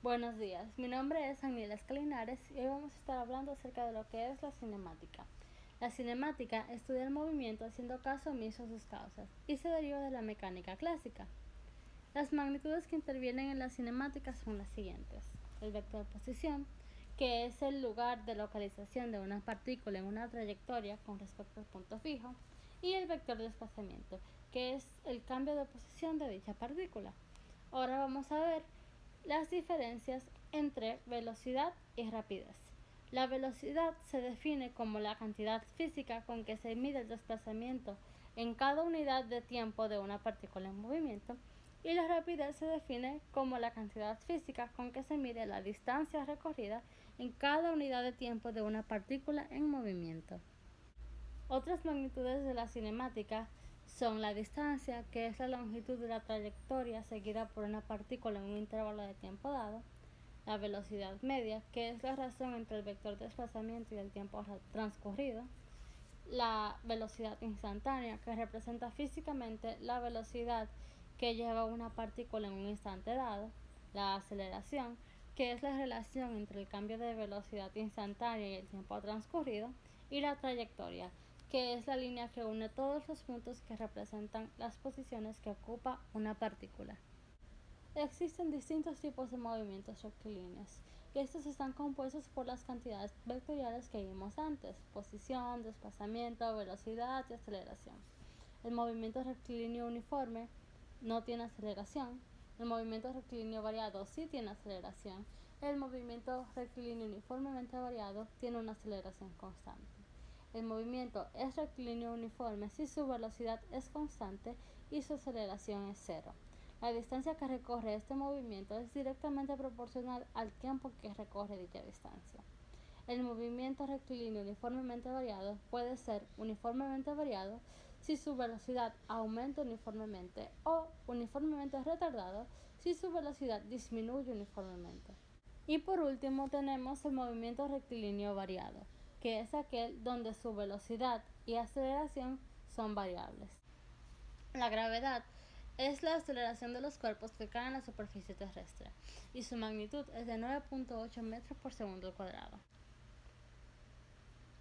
Buenos días, mi nombre es Aniela Escalinares y hoy vamos a estar hablando acerca de lo que es la cinemática. La cinemática estudia el movimiento haciendo caso omiso a sus causas y se deriva de la mecánica clásica. Las magnitudes que intervienen en la cinemática son las siguientes: el vector posición, que es el lugar de localización de una partícula en una trayectoria con respecto al punto fijo, y el vector de desplazamiento, que es el cambio de posición de dicha partícula. Ahora vamos a ver las diferencias entre velocidad y rapidez. La velocidad se define como la cantidad física con que se mide el desplazamiento en cada unidad de tiempo de una partícula en movimiento, y la rapidez se define como la cantidad física con que se mide la distancia recorrida en cada unidad de tiempo de una partícula en movimiento. Otras magnitudes de la cinemática son la distancia, que es la longitud de la trayectoria seguida por una partícula en un intervalo de tiempo dado; la velocidad media, que es la razón entre el vector de desplazamiento y el tiempo transcurrido; la velocidad instantánea, que representa físicamente la velocidad que lleva una partícula en un instante dado; la aceleración, que es la relación entre el cambio de velocidad instantánea y el tiempo transcurrido; y la trayectoria, que es la línea que une todos los puntos que representan las posiciones que ocupa una partícula. Existen distintos tipos de movimientos rectilíneos, y estos están compuestos por las cantidades vectoriales que vimos antes: posición, desplazamiento, velocidad y aceleración. El movimiento rectilíneo uniforme no tiene aceleración. El movimiento rectilíneo variado sí tiene aceleración. El movimiento rectilíneo uniformemente variado tiene una aceleración constante. El movimiento es rectilíneo uniforme si su velocidad es constante y su aceleración es cero. La distancia que recorre este movimiento es directamente proporcional al tiempo que recorre dicha distancia. El movimiento rectilíneo uniformemente variado puede ser uniformemente variado si su velocidad aumenta uniformemente, o uniformemente retardado si su velocidad disminuye uniformemente. Y por último tenemos el movimiento rectilíneo variado, que es aquel donde su velocidad y aceleración son variables. La gravedad es la aceleración de los cuerpos que caen en la superficie terrestre, y su magnitud es de 9.8 metros por segundo al cuadrado.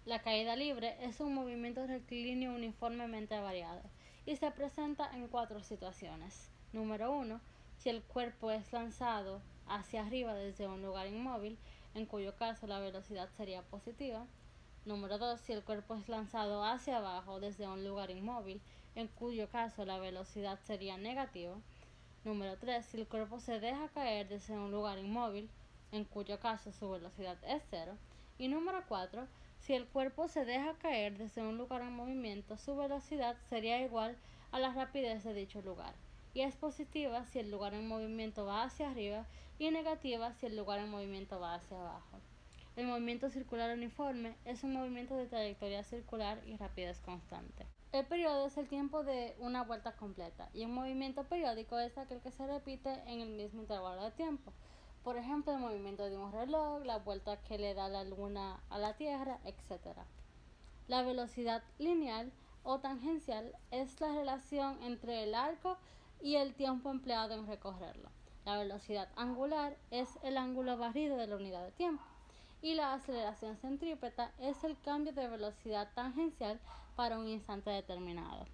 La caída libre es un movimiento rectilíneo uniformemente variado y se presenta en 4 situaciones. Número 1. Si el cuerpo es lanzado hacia arriba desde un lugar inmóvil, en cuyo caso la velocidad sería positiva. Número 2. Si el cuerpo es lanzado hacia abajo desde un lugar inmóvil, en cuyo caso la velocidad sería negativa. Número 3. Si el cuerpo se deja caer desde un lugar inmóvil, en cuyo caso su velocidad es cero. Y número 4. Si el cuerpo se deja caer desde un lugar en movimiento, su velocidad sería igual a la rapidez de dicho lugar, y es positiva si el lugar en movimiento va hacia arriba y negativa si el lugar en movimiento va hacia abajo. El movimiento circular uniforme es un movimiento de trayectoria circular y rapidez constante. El periodo es el tiempo de una vuelta completa, y un movimiento periódico es aquel que se repite en el mismo intervalo de tiempo. Por ejemplo, el movimiento de un reloj, la vuelta que le da la luna a la Tierra, etc. La velocidad lineal o tangencial es la relación entre el arco y el tiempo empleado en recorrerlo. La velocidad angular es el ángulo barrido de la unidad de tiempo. Y la aceleración centrípeta es el cambio de velocidad tangencial para un instante determinado.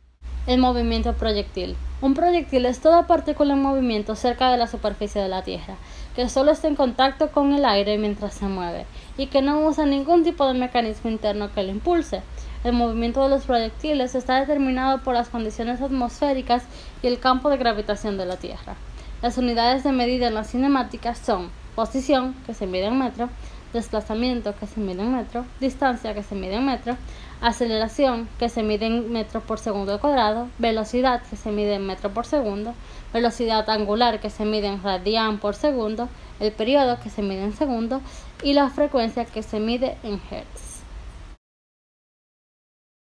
El movimiento proyectil. Un proyectil es toda partícula en movimiento cerca de la superficie de la Tierra, que solo está en contacto con el aire mientras se mueve, y que no usa ningún tipo de mecanismo interno que lo impulse. El movimiento de los proyectiles está determinado por las condiciones atmosféricas y el campo de gravitación de la Tierra. Las unidades de medida en la cinemática son posición, que se mide en metro; desplazamiento, que se mide en metro; distancia, que se mide en metro; aceleración, que se mide en metros por segundo al cuadrado; velocidad, que se mide en metros por segundo; velocidad angular, que se mide en radian por segundo; el periodo, que se mide en segundos; y la frecuencia, que se mide en hertz.